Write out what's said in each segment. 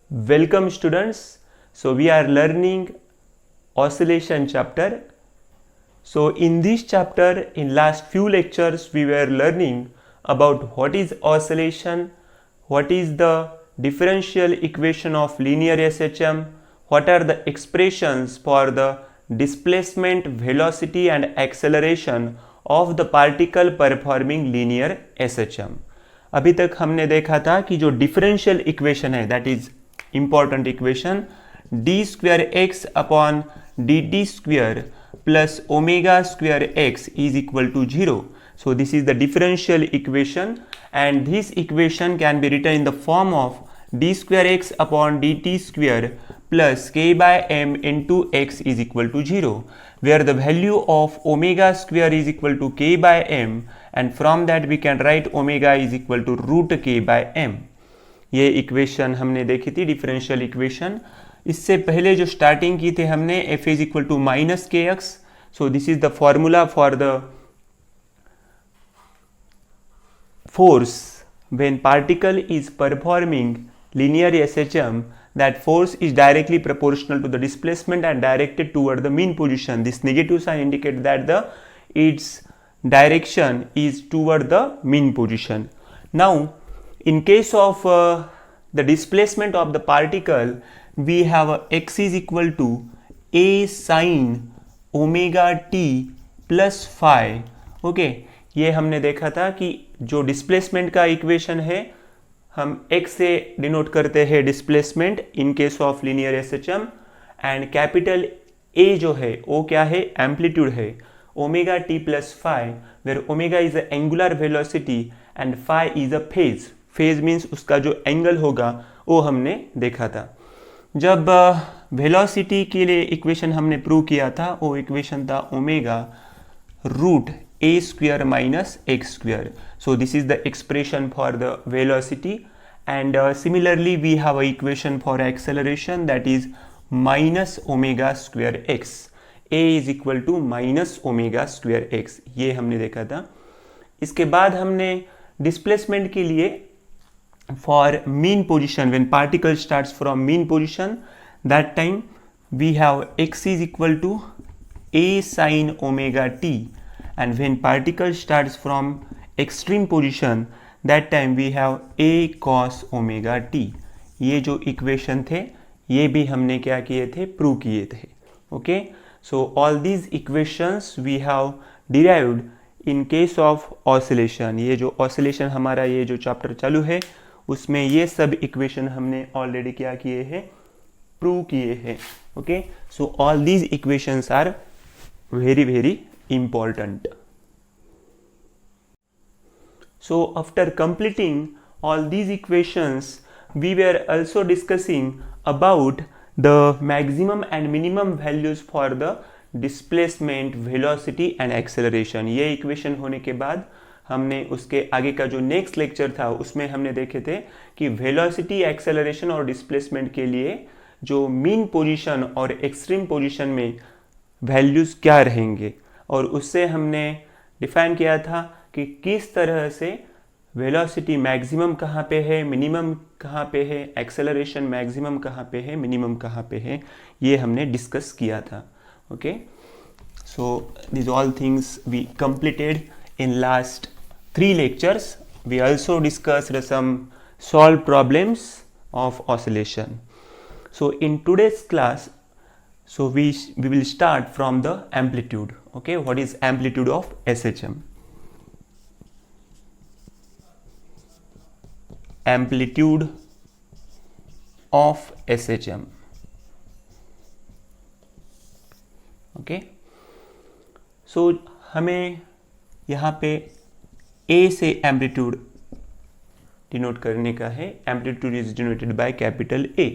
Welcome students. So we are learning oscillation chapter. So in this chapter, in last few lectures, we were learning about what is oscillation, what is the differential equation of linear SHM, what are the expressions for the displacement, velocity and acceleration of the particle performing linear SHM. अभी तक हमने देखा था कि जो differential equation है that is important equation d square x upon d t square plus omega square x is equal to 0. So this is the differential equation and this equation can be written in the form of d square x upon dt square plus k by m into x is equal to 0, where the value of omega square is equal to k by m and from that we can write omega is equal to root k by m. ये equation हमने देखी थी differential equation. इससे पहले जो starting की थी हमने f is equal to minus K X. So this is the formula for the force when particle is performing linear SHM. That force is directly proportional to the displacement and directed toward the mean position. This negative sign indicates that its direction is toward the mean position. Now in case of the displacement of the particle, we have x is equal to a sin omega t plus phi. Okay, ये हमने देखा था कि जो displacement का equation है हम x से डिनोट करते हैं displacement in case of linear SHM and capital A जो है वो क्या है एम्पलीट्यूड है omega T plus phi where omega is a angular velocity and phi is a phase. Phase means उसका जो एंगल होगा वो हमने देखा था. जब वेलोसिटी के लिए इक्वेशन हमने प्रूव किया था वो इक्वेशन था omega root a square minus x square. So this is the expression for the velocity and similarly we have a equation for acceleration that is minus omega square x. A is equal to minus omega square x. ये हमने देखा था. इसके बाद हमने displacement के लिए for mean position when particle starts from mean position, that time we have x is equal to a sin omega t. And when particle starts from extreme position, that time we have a cos omega t. ये जो equation थे ये भी हमने क्या किए थे prove किए थे. Okay, so all these equations we have derived in case of oscillation. ये जो ऑसिलेशन हमारा ये जो चैप्टर चालू है उसमें ये सब इक्वेशन हमने ऑलरेडी क्या किए हैं प्रूव किए हैं. Okay, so all these equations are very very important. So after completing all these equations, we were also discussing about the maximum and minimum values for the displacement, velocity and acceleration. ये equation होने के बाद हमने उसके आगे का जो next lecture था उसमें हमने देखे थे कि वेलोसिटी, एक्सेलरेशन और डिस्प्लेसमेंट के लिए जो मीन पोजीशन और एक्सट्रीम पोजीशन में वैल्यूज क्या रहेंगे और उससे हमने डिफाइन किया था कि किस तरह से वेलोसिटी मैक्सिमम कहाँ पे है, मिनिमम कहाँ पे है, एक्सेलरेशन मैक्सिमम कहाँ पे है, मिनिमम कहाँ पे है, ये हमने डिस्कस किया था. Okay, so this all things we completed in last 3 lectures. We also discussed some solved problems of oscillation. So in today's class, so we will start from the amplitude. Okay, what is amplitude of SHM? Amplitude of SHM. Okay, so हमें यहाँ पे A से amplitude denote करने का है. Amplitude is denoted by capital A.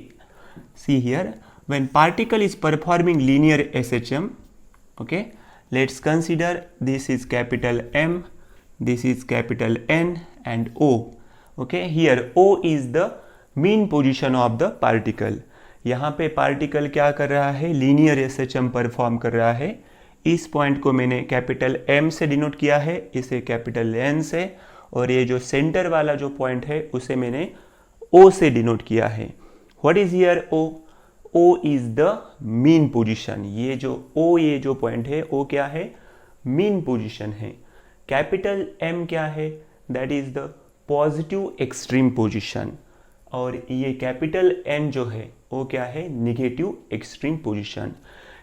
See here, when particle is performing linear SHM, okay, let's consider this is capital M, this is capital N and O. Okay, here O is the mean position of the particle. यहाँ पे particle क्या कर रहा है, linear SHM perform कर रहा है. इस पॉइंट को मैंने कैपिटल M से डिनोट किया है, इसे कैपिटल N से, और ये जो सेंटर वाला जो पॉइंट है उसे मैंने O से डिनोट किया है. What is here O? O is the mean position. ये जो पॉइंट है ओ क्या है? मीन पोजीशन है। कैपिटल एम क्या है? That is the positive extreme position. और ये कैपिटल एन जो है वो क्या है? Negative extreme position.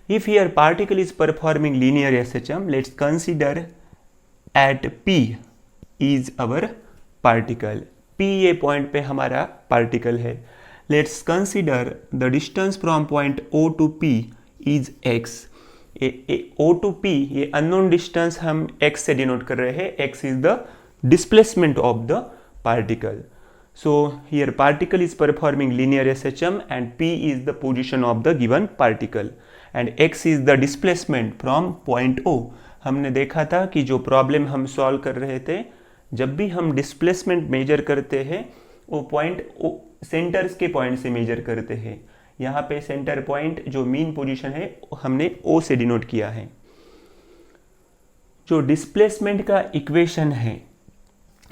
If here particle is performing linear SHM, let's consider at P is our particle. P ये पॉइंट पे हमारा पार्टिकल है। Let's consider the distance from point O to P is x। O to P ये unknown distance हम x से denote कर रहे हैं। x is the displacement of the particle. So here particle is performing linear SHM and P is the position of the given particle and x is the displacement from point O। हमने देखा था कि जो problem हम solve कर रहे थे, जब भी हम डिस्प्लेसमेंट मेजर करते हैं वो पॉइंट सेंटर्स के पॉइंट से मेजर करते हैं। यहाँ पे सेंटर पॉइंट जो मीन पोजीशन है हमने O से डिनोट किया है। जो डिस्प्लेसमेंट का इक्वेशन है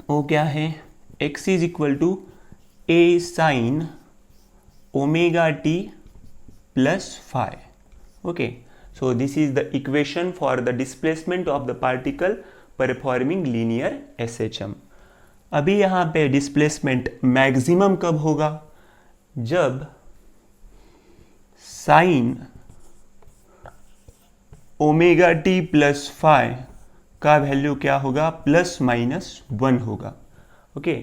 वो क्या है? x is equal to a sin omega t plus phi. Okay, so this is the equation for the displacement of the particle performing linear SHM. अभी यहाँ पे डिस्प्लेसमेंट मैक्सिमम कब होगा? जब sine omega T plus phi का value क्या होगा? +-1 होगा। Okay,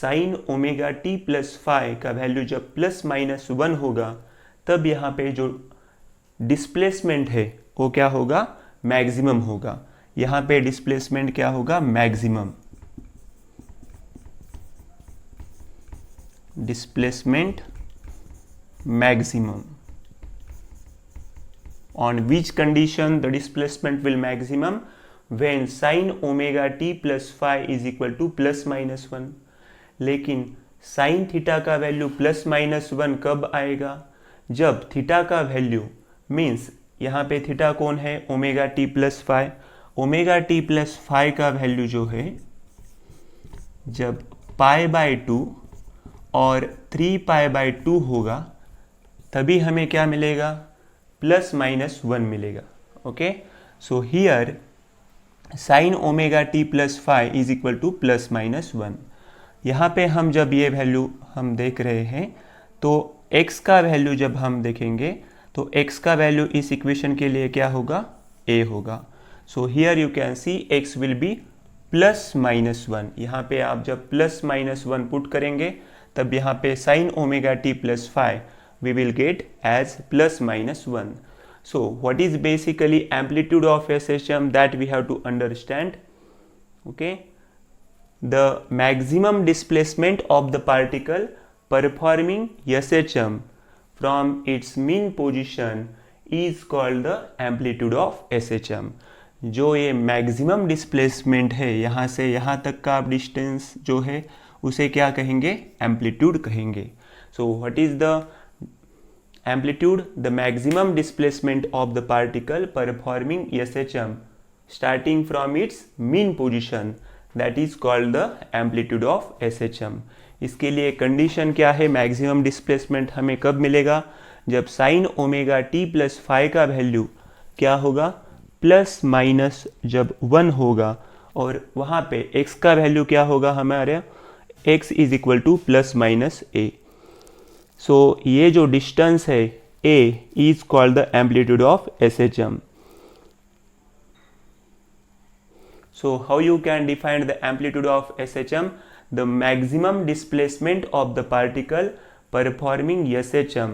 sine omega T plus phi का वैल्यू जब +-1 होगा तब यहाँ पे जो डिस्प्लेसमेंट है वो क्या होगा? मैक्सिमम होगा। यहाँ पे डिस्प्लेसमेंट क्या होगा? Maximum. Displacement maximum. On which condition the displacement will maximum? When sin omega t plus phi is equal to +-1। लेकिन sin थीटा का वैल्यू +-1 कब आएगा? जब थीटा का वैल्यू मीन्स यहाँ पे थीटा कौन है? Omega T plus phi. Omega T plus phi का वैल्यू जो है जब π/2 और 3π/2 होगा तभी हमें क्या मिलेगा? +-1 मिलेगा। Okay, so here sine omega T plus phi is equal to +-1। यहाँ पे हम जब ये वैल्यू हम देख रहे हैं तो x का वैल्यू जब हम देखेंगे तो x का वैल्यू इस इक्वेशन के लिए क्या होगा? a होगा। सो here you can see x will be +-1। यहाँ पे आप जब +-1 पुट करेंगे तब यहाँ पे sine omega T plus phi we will get as +-1. So what is basically amplitude of SHM that we have to understand? Okay, the maximum displacement of the particle performing SHM from its mean position is called the amplitude of SHM. जो ये maximum displacement है यहाँ से यहाँ तक का distance जो है उसे क्या कहेंगे? एम्पलीट्यूड कहेंगे। So what is the amplitude? The maximum displacement of the particle performing SHM starting from its mean position, that is called the amplitude of SHM. इसके लिए कंडीशन क्या है? मैक्सिमम डिस्प्लेसमेंट हमें कब मिलेगा? जब sine omega T plus phi का value क्या होगा? +- जब 1 होगा और वहाँ पे x का वैल्यू क्या होगा हमारे? x is equal to +-a। So ये जो डिस्टेंस है a is called the amplitude of SHM. So how you can define the amplitude of SHM? The maximum displacement of the particle performing SHM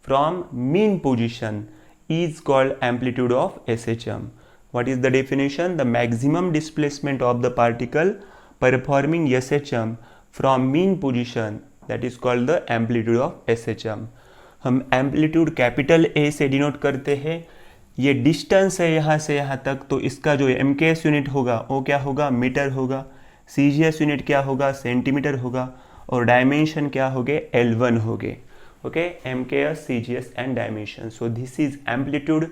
from mean position is called amplitude of SHM. What is the definition? The maximum displacement of the particle performing SHM from mean position, that is called the amplitude of SHM. हम amplitude capital A से denote करते हैं। ये distance है यहाँ से यहाँ तक, तो इसका जो MKS यूनिट होगा वो क्या होगा? मीटर होगा। CGS यूनिट क्या होगा? सेंटीमीटर होगा। और डायमेंशन क्या हो गए? L1 हो गए। Okay, MKS, CGS and dimension. So this is amplitude.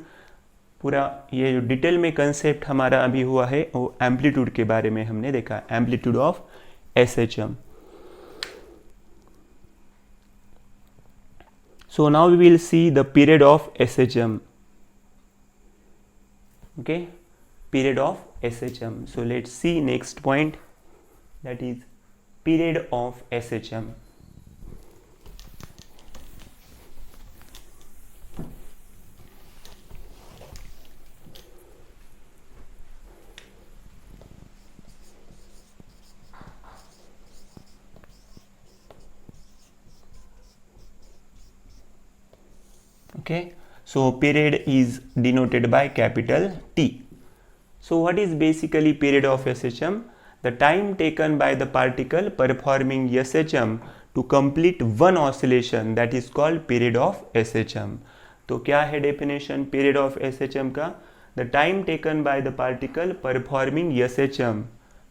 पूरा ये जो डिटेल में कंसेप्ट हमारा अभी हुआ है वो एम्पलीट्यूड के बारे में हमने देखा, amplitude of SHM। So now we will see the period of SHM. Okay, period of SHM. So let's see next point, that is period of SHM. Okay, so period is denoted by capital T. So what is basically period of SHM? The time taken by the particle performing SHM to complete one oscillation, that is called period of SHM. तो क्या है definition period of SHM का? The time taken by the particle performing SHM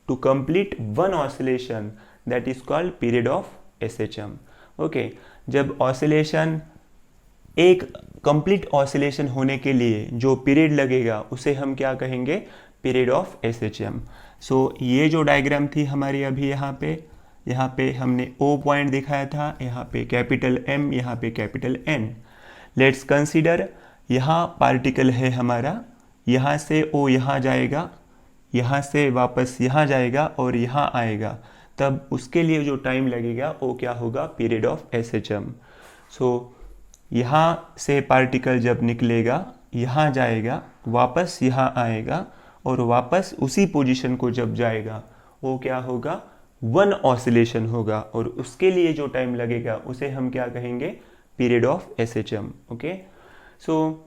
to complete one oscillation, that is called period of SHM. Okay, जब oscillation एक complete oscillation होने के लिए जो पीरियड लगेगा उसे हम क्या कहेंगे? Period of SHM. सो ये जो डायग्राम थी हमारी अभी यहाँ पे हमने ओ पॉइंट दिखाया था, यहाँ पे कैपिटल एम, यहाँ पे कैपिटल एन. लेट्स कंसीडर यहाँ पार्टिकल है हमारा, यहाँ से ओ यहाँ जाएगा, यहाँ से वापस यहाँ जाएगा और यहाँ आएगा, तब उसके लिए जो टाइम लगेगा वो क्या होगा? Period of SHM. सो यहाँ से पार्टिकल जब निकलेगा, यहाँ जाएगा, वापस यहाँ आएगा और वापस उसी पोजीशन को जब जाएगा, वो क्या होगा? वन ऑसिलेशन होगा, और उसके लिए जो टाइम लगेगा उसे हम क्या कहेंगे? Period of SHM. Okay, so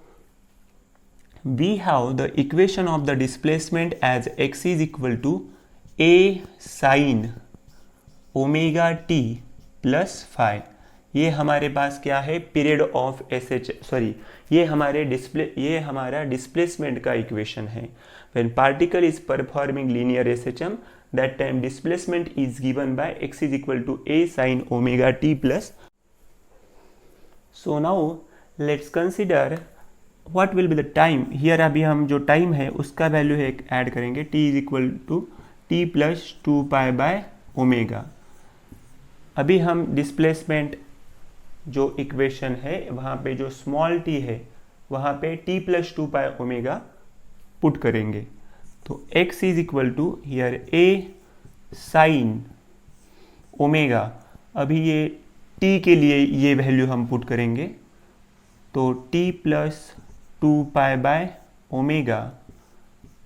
we have the equation of the displacement as x is equal to a sine omega T plus five. ये हमारे पास क्या है? पीरियड ऑफ ये हमारा डिस्प्लेसमेंट का इक्वेशन है. When particle is performing linear SHM, that time displacement is given by x is equal to a sine omega T plus. So now let's consider what will be the time here. अभी हम जो time है उसका value है add करेंगे, t is equal to T plus 2π by omega. अभी हम displacement जो इक्वेशन है वहाँ पे जो स्मॉल t है वहाँ पे t प्लस 2π ओमेगा पुट करेंगे. तो x is equal to here a sine omega. अभी ये t के लिए ये वैल्यू हम पुट करेंगे, तो t plus 2π by omega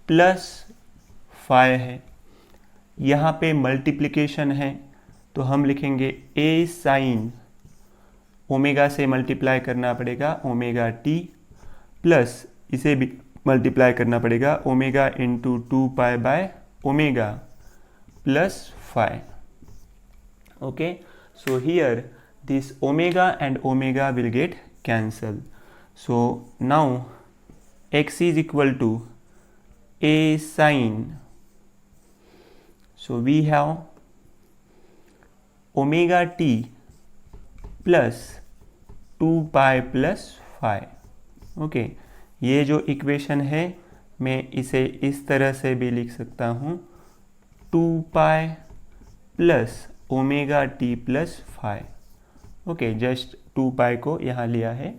plus 5 है. यहाँ पे मल्टीप्लिकेशन है तो हम लिखेंगे a साइन ओमेगा से मल्टीप्लाई करना पड़ेगा ओमेगा टी, प्लस इसे भी मल्टीप्लाई करना पड़ेगा omega into 2π by omega plus 5. Okay, so here this omega and omega will get cancel. So now x is equal to a sine, so we have omega T plus 2π plus 5. Okay, ये जो equation है मैं इसे इस तरह से भी लिख सकता हूँ, 2π plus omega T plus 5. Okay, just 2π को यहाँ लिया है.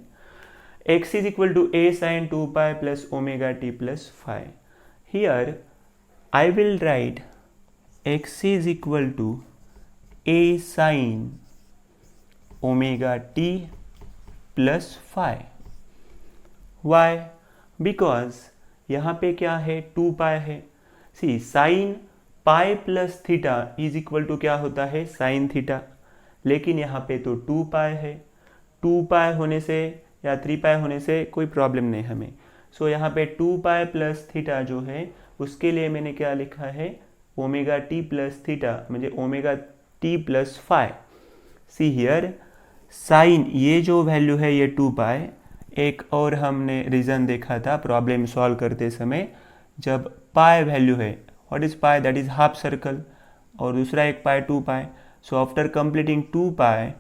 x is equal to a sine 2π plus omega T plus 5. Here I will write x is equal to a sine omega T plus 5. Why? Because यहाँ पे क्या है? 2π है. See sine pi plus theta is equal to क्या होता है? Sine theta. लेकिन यहाँ पे तो 2π है. 2π होने से या 3π होने से कोई प्रॉब्लम नहीं हमें. सो यहाँ पे 2π प्लस थीटा जो है उसके लिए मैंने क्या लिखा है? ओमेगा टी प्लस थीटा, म्हणजे omega T plus 5. See here sine, ये जो वैल्यू है ये 2π. एक और हमने रीज़न देखा था प्रॉब्लम सॉल्व करते समय, जब पाई वैल्यू है, what is pi? That is half circle, और दूसरा एक pi 2π. So after completing 2π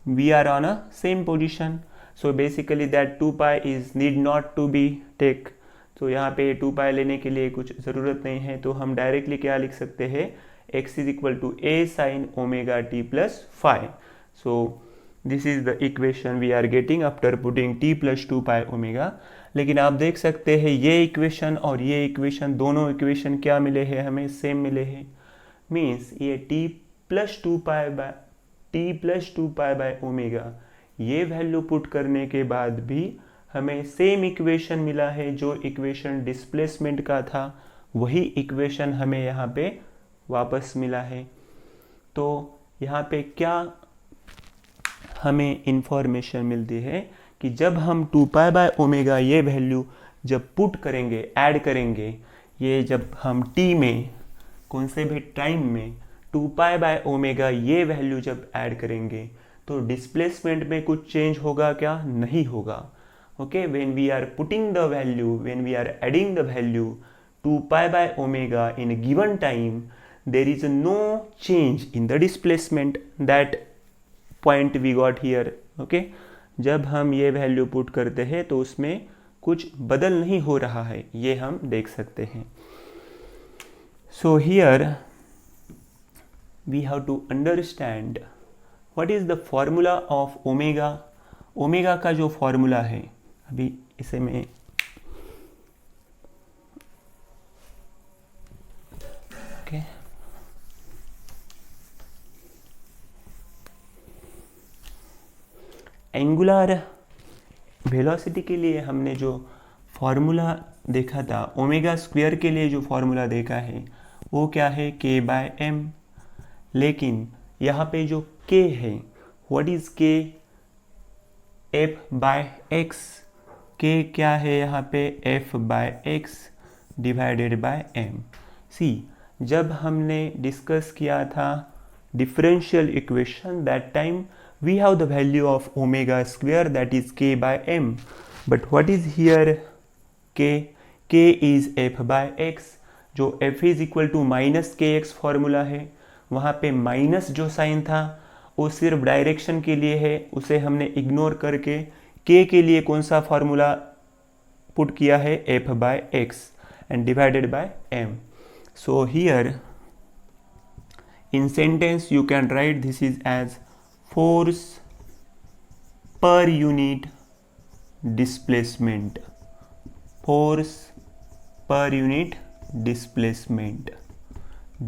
we are on a same position. So basically that 2π is need not to be take. तो यहाँ पे 2π लेने के लिए कुछ ज़रूरत नहीं है, तो हम डायरेक्टली क्या लिख सकते हैं? x is equal to a sine omega T plus 5. So this is the equation we are getting after putting t plus 2 pi omega. लेकिन आप देख सकते हैं ये इक्वेशन और ये इक्वेशन, दोनों इक्वेशन क्या मिले हैं हमें, सेम मिले हैं। मीन्स ये t plus two pi by omega, ये वैल्यू पुट करने के बाद भी हमें सेम इक्वेशन मिला है। जो इक्वेशन डिस्प्लेसमेंट का था वही इक्वेशन हमें यहाँ पे वापस मिला है। तो यहाँ पे क्या हमें इंफॉर्मेशन मिलती है कि जब हम 2 पाई बाय ओमेगा ये वैल्यू जब पुट करेंगे, ऐड करेंगे, ये जब हम t में कौन से भी टाइम में 2 पाई बाय ओमेगा ये वैल्यू जब ऐड करेंगे तो डिस्प्लेसमेंट में कुछ चेंज होगा क्या? नहीं होगा। Okay, when we are putting the value, when we are adding the value 2 pi by omega in a given time, there is no change in the displacement, that point we got here. okay, जब हम ये value put करते हैं तो उसमें कुछ बदल नहीं हो रहा है, ये हम देख सकते हैं। So here we have to understand what is the formula of omega. Omega का जो फॉर्मूला है, अभी इसे मैं एंगुलर वेलोसिटी के लिए हमने जो फॉर्मूला देखा था, ओमेगा स्क्वायर के लिए जो फॉर्मूला देखा है वो क्या है? k by m। लेकिन यहाँ पे जो k है, what is k? f by x। k क्या है यहाँ पे? f by x divided by m। See, जब हमने डिस्कस किया था differential equation, that time we have the value of omega square, that is k by m, but what is here k? k is f by x, जो f is equal to minus kx formula है, वहाँ पे minus जो sign था वो सिर्फ direction के लिए है, उसे हमने इग्नोर करके k के लिए कौन सा फॉर्मूला पुट किया है? f by x and divided by m. So here in sentence you can write this is as force per unit displacement, force per unit displacement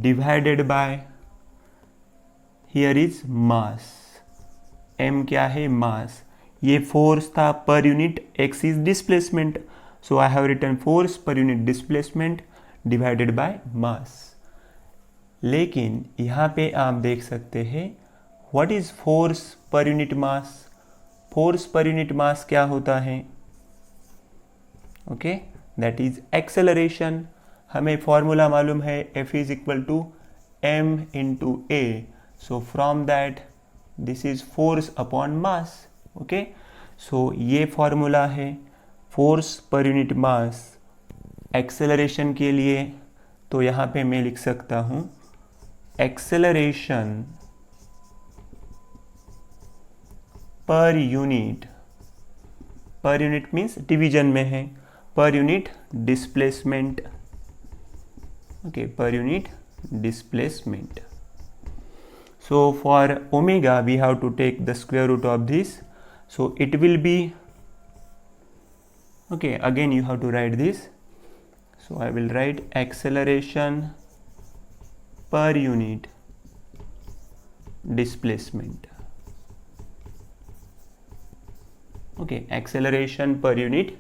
divided by, here is mass, m क्या है? mass। ये force था per unit, x is displacement, so I have written force per unit displacement divided by mass। लेकिन यहाँ पे आप देख सकते हैं What is force per unit mass? Force per unit mass क्या होता है? Okay, that is acceleration। हमें फॉर्मूला मालूम है F is equal to m into a, so from that this is force upon mass। okay, so ये formula है force per unit mass acceleration के लिए। तो यहाँ पे मैं लिख सकता हूँ acceleration per unit, per unit means division में है, per unit displacement. Okay, per unit displacement. So for omega we have to take the square root of this, so it will be, okay, again you have to write this, so I will write acceleration per unit displacement. Okay, acceleration per unit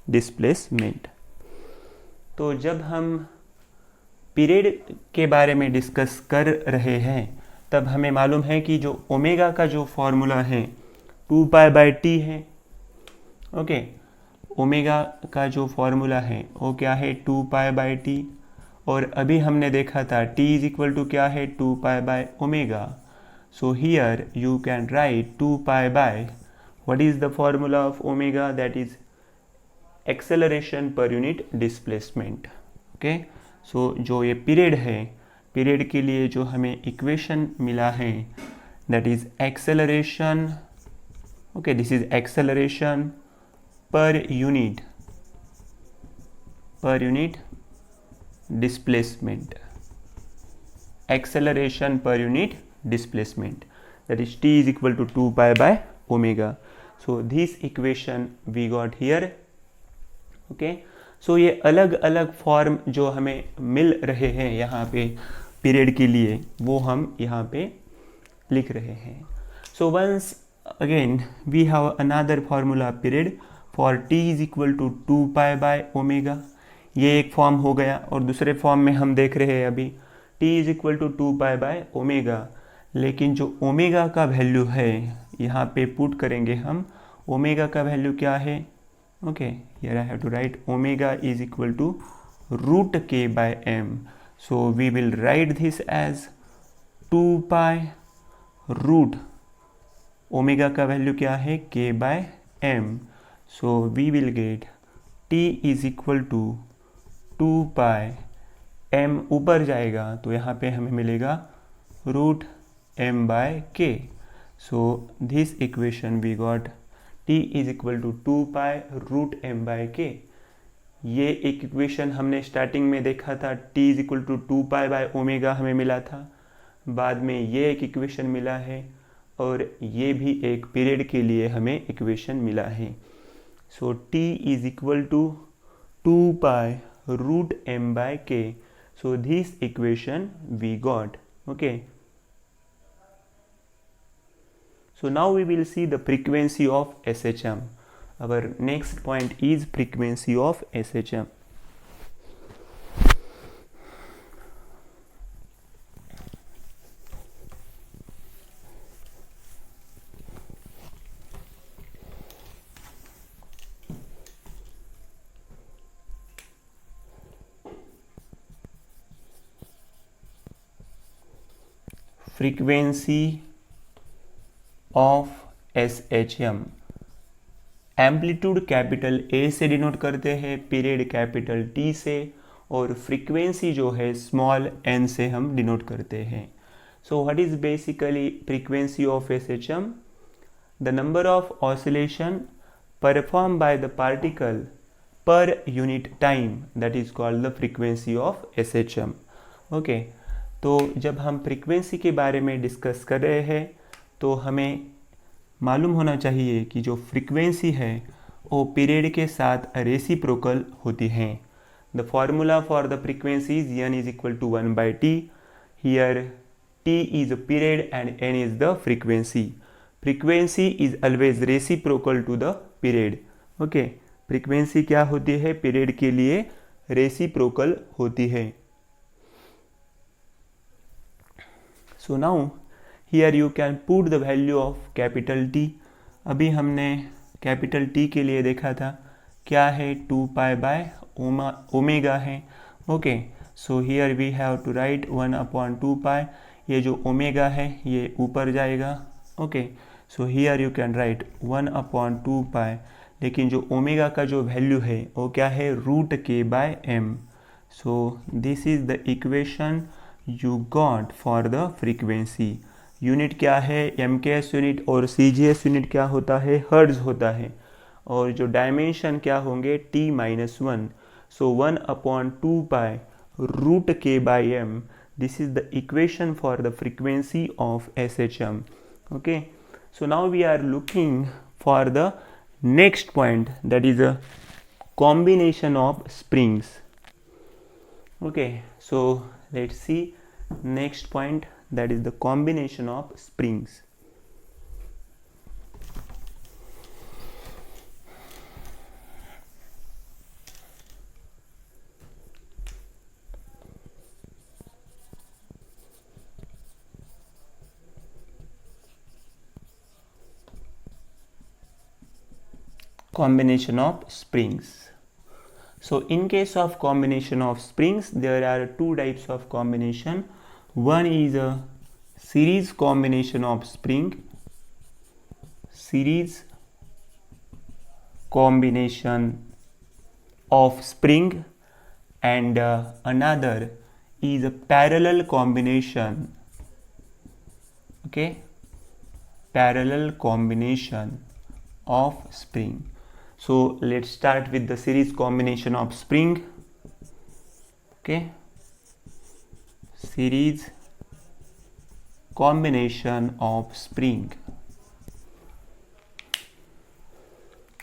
displacement. तो जब हम period के बारे में discuss कर रहे हैं तब हमें मालूम है कि जो ओमेगा का जो फॉर्मूला है 2 पाई बाय टी है। ओके, ओमेगा का जो फॉर्मूला है वो क्या है? 2 पाई बाय टी। और अभी हमने देखा था t इज इक्वल टू क्या है? 2 pi by omega. So here you can right 2 pi by, what is the formula of omega? that is acceleration per unit displacement। okay, so जो ये period है, पीरियड के लिए जो हमें इक्वेशन मिला है that is acceleration, okay, this is acceleration per unit displacement, acceleration per unit displacement। that is t is equal to 2 pi by omega. So this equation we got here. Okay, so ये अलग अलग form जो हमें मिल रहे हैं यहाँ पे period के लिए, वो हम यहाँ पे लिख रहे हैं. So once again we have another formula period for t is equal to 2 pi by omega. ये एक फॉर्म हो गया. और दूसरे फॉर्म में हम देख रहे हैं अभी t is equal to 2 pi by omega, लेकिन जो ओमेगा का वैल्यू है यहाँ पे पुट करेंगे हम. ओमेगा का वैल्यू क्या है? Okay, here I have to write omega is equal to root k by m. So we will write this as 2 pi root omega का वैल्यू क्या है? k by m. So we will get t is equal to 2 pi m, ऊपर जाएगा तो यहाँ पे हमें मिलेगा root m by k. So this equation we got t is equal to 2 pi root m by k. ये एक equation हमने स्टार्टिंग में देखा था, t is equal to 2 pi by omega हमें मिला था. बाद में ये एक इक्वेशन मिला है और ये भी एक पीरियड के लिए हमें इक्वेशन मिला है. So t is equal to 2 pi root m by k. So this equation we got. Okay, so now we will see the frequency of SHM. Our next point is frequency of SHM. Frequency of SHM. Amplitude capital A से denote करते हैं, period capital T से, और frequency जो है small n से हम denote करते हैं. So what is basically frequency of SHM? The number of oscillation perform by the particle per unit time, that is called the frequency of SHM. Okay, तो जब हम फ्रीक्वेंसी के बारे में डिस्कस कर रहे हैं तो हमें मालूम होना चाहिए कि जो फ्रीक्वेंसी है वो पीरियड के साथ रेसिप्रोकल होती हैं. The formula for the frequency is n is equal to 1 by t. Here t is a period and n is the frequency. Frequency is always reciprocal to the period. Okay, frequency क्या होती है? Period के लिए reciprocal होती है. So now here you can put the value of capital T. अभी हमने capital T के लिए देखा था, क्या है? 2 pi by ओमेगा है. Okay, so here we have to write 1/2 pi. ये जो ओमेगा है ये ऊपर जाएगा. Okay, so here you can write 1/2 pi. लेकिन जो ओमेगा का जो वैल्यू है वो क्या है? Root k by m. So this is the equation you got for the frequency. Unit क्या है? MKS यूनिट, और CGS यूनिट क्या होता है? हर्ट्ज होता है. और जो डायमेंशन क्या होंगे? t-1. सो 1/2 pi root k by m. This is the equation for the frequency of SHM. Okay, so now we are looking for the next point, that is a combination of springs. Okay, so let's see next point, that is the combination of springs. Combination of springs. So in case of combination of springs, there are two types of combination. One is a series combination of spring, series combination of spring, and another is a parallel combination. Okay, parallel combination of spring. So let's start with the series combination of spring. Okay, series combination of spring.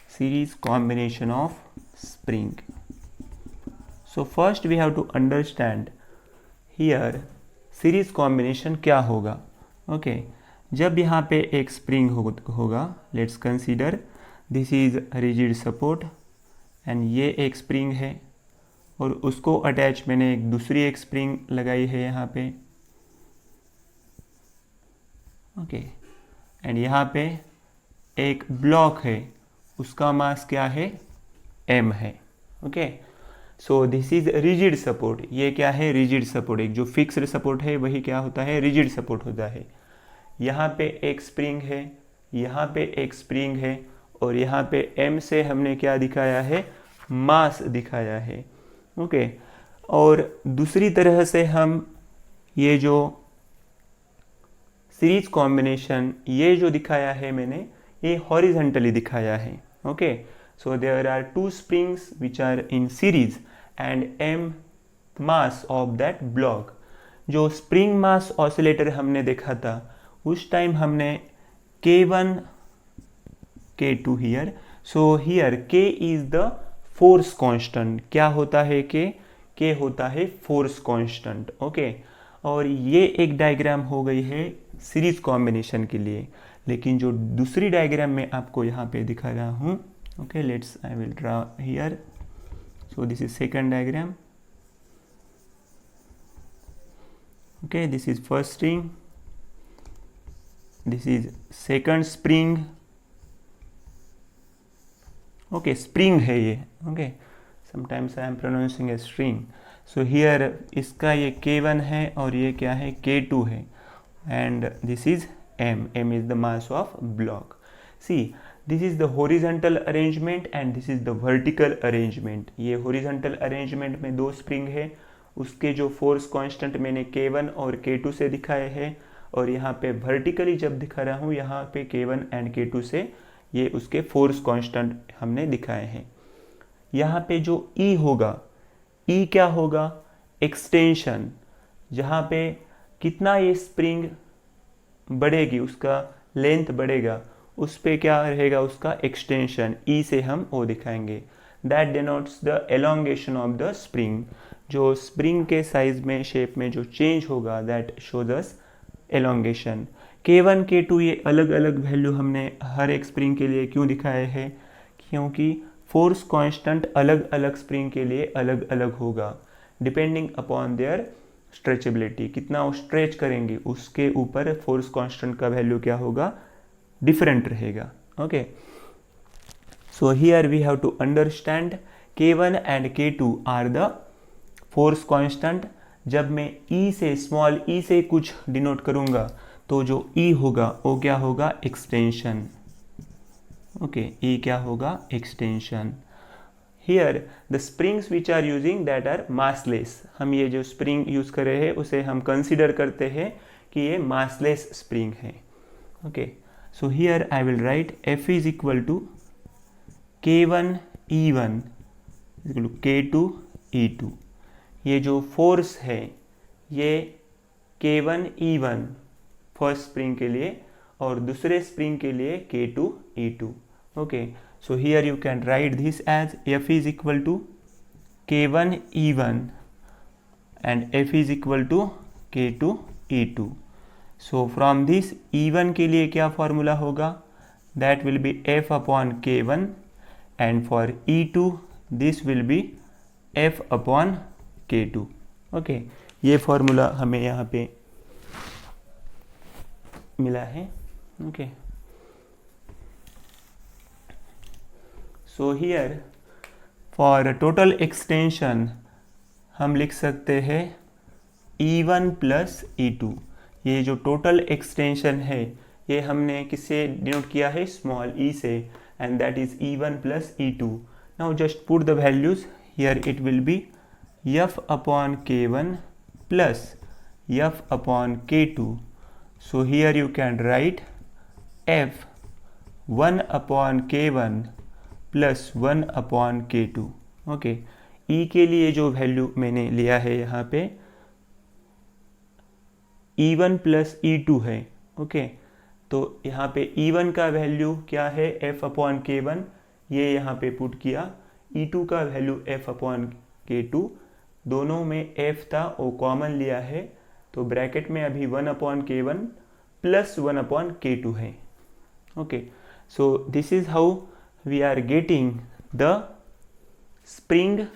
Series combination of spring. So first we have to understand here series combination क्या होगा. Okay, जब यहाँ पे एक spring होगा, let's consider this is rigid support and ये एक spring है और उसको अटैच मैंने एक दूसरी एक spring लगाई है यहाँ पे. ओके, एंड यहाँ पे एक ब्लॉक है, उसका मास क्या है, m है. Okay, so this is rigid support. ये क्या है, रिजिड सपोर्ट. एक जो फिक्स्ड सपोर्ट है वही क्या होता है, रिजिड सपोर्ट होता है. यहाँ पे एक स्प्रिंग है, यहाँ पे एक स्प्रिंग है और यहाँ पे m से हमने क्या दिखाया है, मास दिखाया है. ओके, और दूसरी तरह से हम ये जो सीरीज कॉम्बिनेशन ये जो दिखाया है मैंने, ये हॉरिजॉन्टली दिखाया है. Okay, so there are two springs which are in series and m mass of that block. जो स्प्रिंग मास ऑसिलेटर हमने देखा था उस टाइम हमने K1 K2 here. So here K is the force constant. क्या होता है K होता है फोर्स कांस्टेंट. ओके, और ये एक डायग्राम हो गई है सीरीज कॉम्बिनेशन के लिए. लेकिन जो दूसरी डायग्राम में आपको यहाँ पे दिखा रहा हूँ, okay, let's I will draw here. So this is second diagram. Okay, this is first spring, this is second spring. Okay, spring है ये. Okay, sometimes I am pronouncing a string. So here इसका ये K1 है और ये क्या है, K2 है. And this is m. M is the mass of block. See, this is the horizontal arrangement and this is the vertical arrangement. ये horizontal arrangement में दो spring है, उसके जो force constant मैंने K1 और K2 से दिखाए हैं, और यहाँ पे vertically जब दिखा रहा हूँ यहाँ पे K1 and K2 से ये उसके force constant हमने दिखाए हैं. यहाँ पे जो E होगा, E क्या होगा, extension. जहाँ पे कितना ये स्प्रिंग बढ़ेगी, उसका लेंथ बढ़ेगा, उस पे क्या रहेगा, उसका एक्सटेंशन. ई से हम वो दिखाएंगे. That denotes the elongation of the spring. जो स्प्रिंग के साइज में, शेप में जो चेंज होगा, that shows us elongation. K1 K2 ये अलग अलग वैल्यू हमने हर एक स्प्रिंग के लिए क्यों दिखाए हैं, क्योंकि फोर्स कांस्टेंट अलग अलग स्प्रिंग के लिए अलग अलग होगा डिपेंडिंग अपॉन देयर स्ट्रेचेबिलिटी. कितना वो स्ट्रेच करेंगे उसके ऊपर फोर्स कांस्टेंट का वैल्यू क्या होगा, डिफरेंट रहेगा. Okay, so here we have to understand K1 and K2 are the force constant. जब मैं E से, स्मॉल e से कुछ डिनोट करूंगा तो जो E होगा वो क्या होगा, एक्सटेंशन. ओके, E क्या होगा, extension. Here the springs which are using that are massless. हम ये जो spring यूज कर रहे हैं उसे हम कंसिडर करते हैं कि ये massless spring है. Okay, so here I will write F is equal to K1 E1 is equal to K2 E2. ये जो फोर्स है ये K1 E1 फर्स्ट स्प्रिंग के लिए और दूसरे स्प्रिंग के लिए K2 E2. Okay, so here you can write this as F is equal to K1 E1 and F is equal to K2 E2. So from this E1 के लिए क्या formula होगा, that will be F upon K1 and for E2 this will be F upon K2. Okay, ये formula हमें यहाँ पे मिला है. Okay. So here for total extension हम लिख सकते हैं E1 प्लस E2. ये जो टोटल एक्सटेंशन है ये हमने किससे डिनोट किया है, स्मॉल e से, and that is E1 plus E2. Now just put the values here. It will B F upon K1 plus F upon K2. So here you can write F 1 upon K1 plus 1 upon K2. Okay, E के लिए जो value मैंने लिया है यहाँ पे E1 plus E2 है। Okay, तो यहाँ पे E1 का वैल्यू क्या है, F/K1, ये यहाँ पे पुट किया। E2 का वैल्यू F/K2, दोनों में F था वो कॉमन लिया है, तो ब्रैकेट में अभी 1/K1 प्लस 1/K2 है। Okay, so this is how we are getting the spring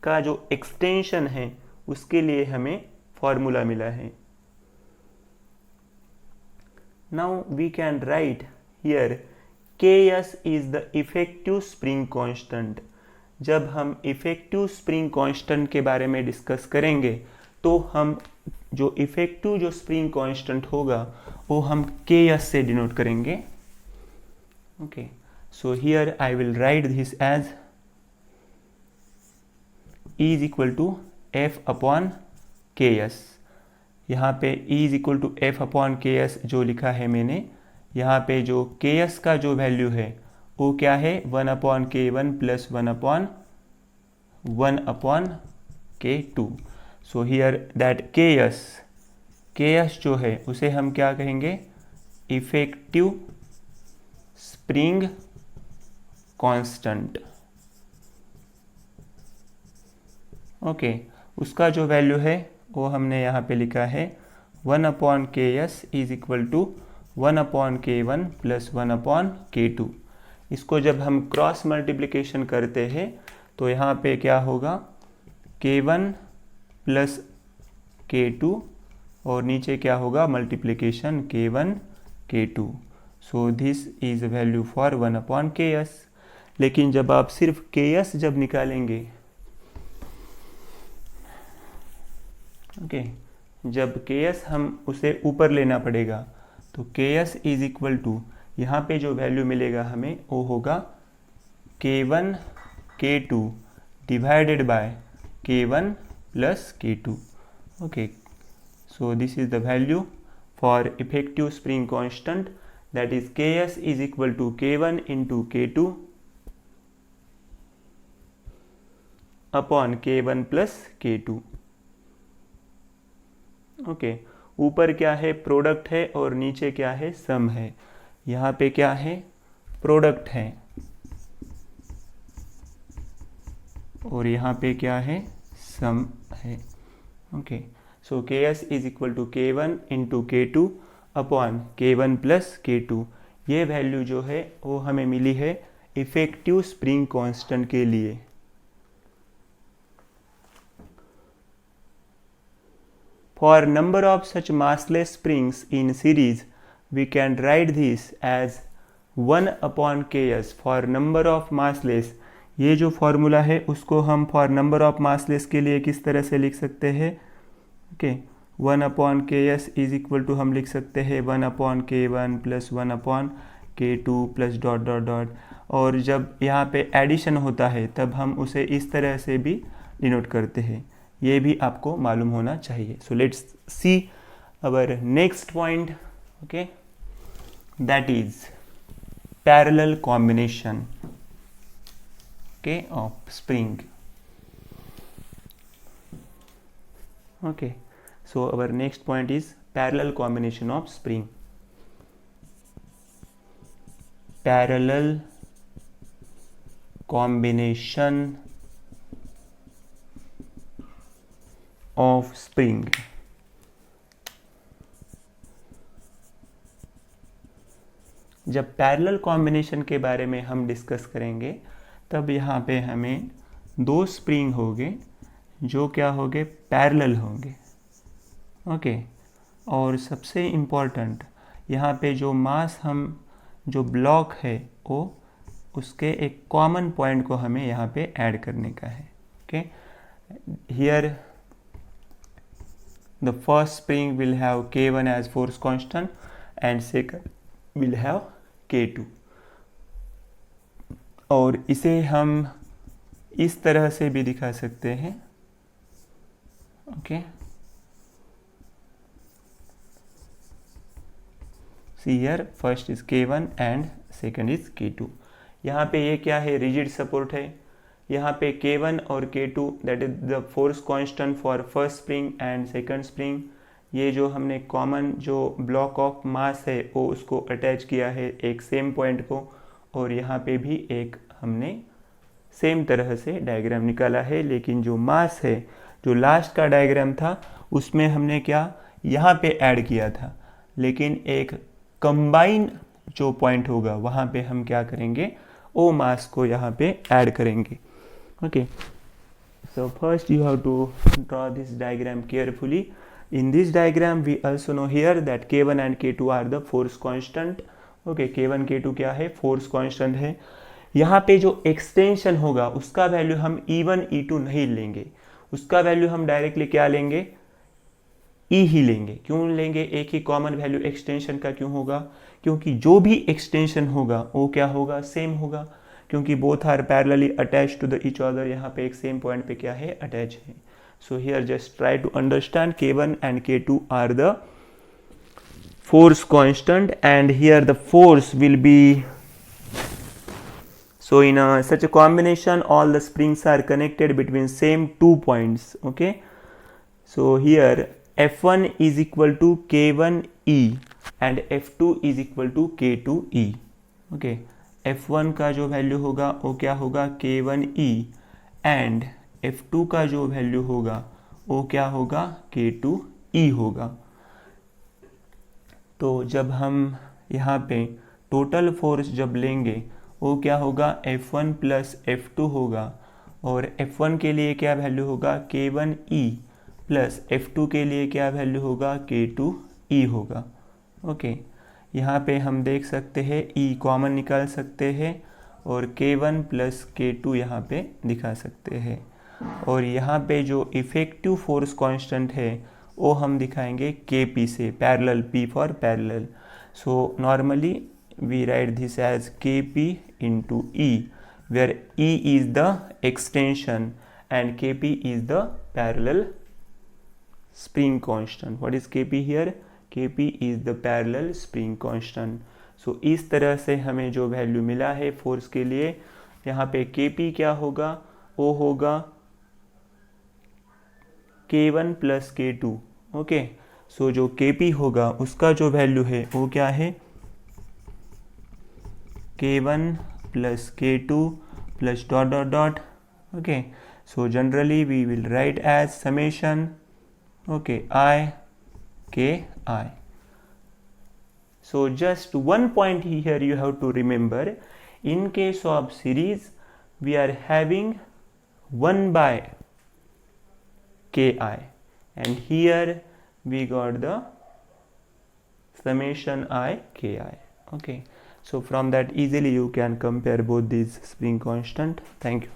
का जो एक्सटेंशन है उसके लिए हमें फॉर्मूला मिला है। Now we can write here Ks is the effective spring constant. जब हम इफेक्टिव स्प्रिंग कांस्टेंट के बारे में डिस्कस करेंगे तो हम जो इफेक्टिव जो स्प्रिंग कांस्टेंट होगा वो हम Ks से डिनोट करेंगे। Okay, so here I will write this as E is equal to F/Ks। यहाँ पे E is equal to F/Ks जो लिखा है मैंने, यहाँ पे जो Ks का जो वैल्यू है वो क्या है, 1/K1 plus 1/K2। So here that Ks जो है उसे हम क्या कहेंगे, इफेक्टिव स्प्रिंग कांस्टेंट। ओके, उसका जो वैल्यू है वो हमने यहाँ पे लिखा है 1/Ks is equal to 1/K1 plus 1/K2। इसको जब हम क्रॉस मल्टीप्लिकेशन करते हैं तो यहाँ पे क्या होगा, K1 प्लस K2 और नीचे क्या होगा, multiplication K1 K2। So this is value for 1/Ks। लेकिन जब आप सिर्फ Ks जब निकालेंगे, ओके, जब Ks हम उसे ऊपर लेना पड़ेगा तो Ks इज इक्वल टू, यहाँ पे जो वैल्यू मिलेगा हमें वो होगा K1 K2 divided by K1 plus K2। Okay, so this is the value for effective spring constant, that is Ks is equal to K1 into K2 upon K1 plus K2। Okay, ऊपर क्या है, product है और नीचे क्या है, sum है। यहाँ पे क्या है, प्रोडक्ट है और यहाँ पे क्या है, सम है। Okay, so Ks is equal to K1 into K2 upon K1 plus K2। ये वैल्यू जो है वो हमें मिली है इफेक्टिव स्प्रिंग कांस्टेंट के लिए। For number of such massless springs in series, we can write this as 1/Ks for number of massless। ये जो फॉर्मूला है उसको हम for number of massless के लिए किस तरह से लिख सकते हैं, okay, 1/Ks is equal to हम लिख सकते हैं 1/K1 plus 1/K2 plus dot dot dot, और जब यहाँ पे एडिशन होता है तब हम उसे इस तरह से भी डिनोट करते हैं। ये भी आपको मालूम होना चाहिए। सो let's C our next point, okay, that is parallel combination, okay, of spring. Okay, so our next point is parallel combination of spring. Parallel combination of spring. जब पैरेलल कॉम्बिनेशन के बारे में हम डिस्कस करेंगे तब यहाँ पे हमें दो स्प्रिंग होंगे जो क्या होंगे, पैरेलल होंगे। ओके, और सबसे इम्पोर्टेंट यहाँ पे जो मास हम जो ब्लॉक है वो उसके एक कॉमन पॉइंट को हमें यहाँ पे ऐड करने का है। Okay, here the first spring will have K1 as force constant and second will have K2। और इसे हम इस तरह से भी दिखा सकते हैं। Okay, see here first is K1 and second is K2। यहाँ पे ये क्या है, रिजिड सपोर्ट है। यहाँ पे K1 और K2 that is the force constant for first spring and second spring. ये जो हमने कॉमन जो ब्लॉक ऑफ मास है वो उसको अटैच किया है एक सेम पॉइंट को, और यहाँ पे भी एक हमने सेम तरह से डायग्राम निकाला है। लेकिन जो मास है, जो लास्ट का डायग्राम था, उसमें हमने क्या यहाँ पे ऐड किया था, लेकिन एक कंबाइन जो पॉइंट होगा वहाँ पे हम क्या करेंगे, ओ मास को यहाँ पे ऐड करेंगे। Okay, so first you have to draw this diagram carefully. In this diagram we also know here that K1 and K2 are the force constant. Okay, K1 K2 क्या है, force constant है। यहाँ पे जो extension होगा उसका value हम E1 E2 नहीं लेंगे, उसका वैल्यू हम डायरेक्टली क्या लेंगे, E ही लेंगे। क्यों लेंगे, एक ही कॉमन वैल्यू एक्सटेंशन का क्यों होगा, क्योंकि जो भी एक्सटेंशन होगा वो क्या होगा, सेम होगा, क्योंकि both are parallelly attach to the each other. यहाँ पे एक सेम पॉइंट पे क्या है, अटैच है। So here just try to understand K1 and K2 are the force constant, and here the force will be, so in such a combination all the springs are connected between same 2 points. Okay, so here F1 is equal to K1E and F2 is equal to K2E. Okay, F1 का जो value होगा वो क्या होगा, K1E, and F2 का जो value होगा वो क्या होगा, K2E होगा। तो जब हम यहाँ पे टोटल फोर्स जब लेंगे वो क्या होगा, F1 प्लस F2 होगा, और F1 के लिए क्या वैल्यू होगा, K1E, प्लस F2 के लिए क्या वैल्यू होगा, K2E होगा। ओके, यहाँ पे हम देख सकते हैं E कॉमन निकाल सकते हैं और K1 प्लस K2 यहाँ पे दिखा सकते हैं, और यहाँ पे जो इफेक्टिव फोर्स कांस्टेंट है वो हम दिखाएंगे Kp से, parallel, P for parallel. So normally we write this as Kp into E, where E is the extension and Kp is the parallel spring constant. What is Kp here? Kp is the parallel spring constant. So इस तरह से हमें जो value मिला है force के लिए, यहाँ पे Kp क्या होगा, वो होगा K1 प्लस K2। ओके, सो जो Kp होगा उसका जो वैल्यू है वो क्या है, K1 plus K2 plus dot dot dot. Okay, so generally we will write as summation, okay, I K I. So just one point here you have to remember, in case of series we are having 1 by Ki, and here we got the summation I Ki. Okay, so from that easily you can compare both these spring constant. Thank you.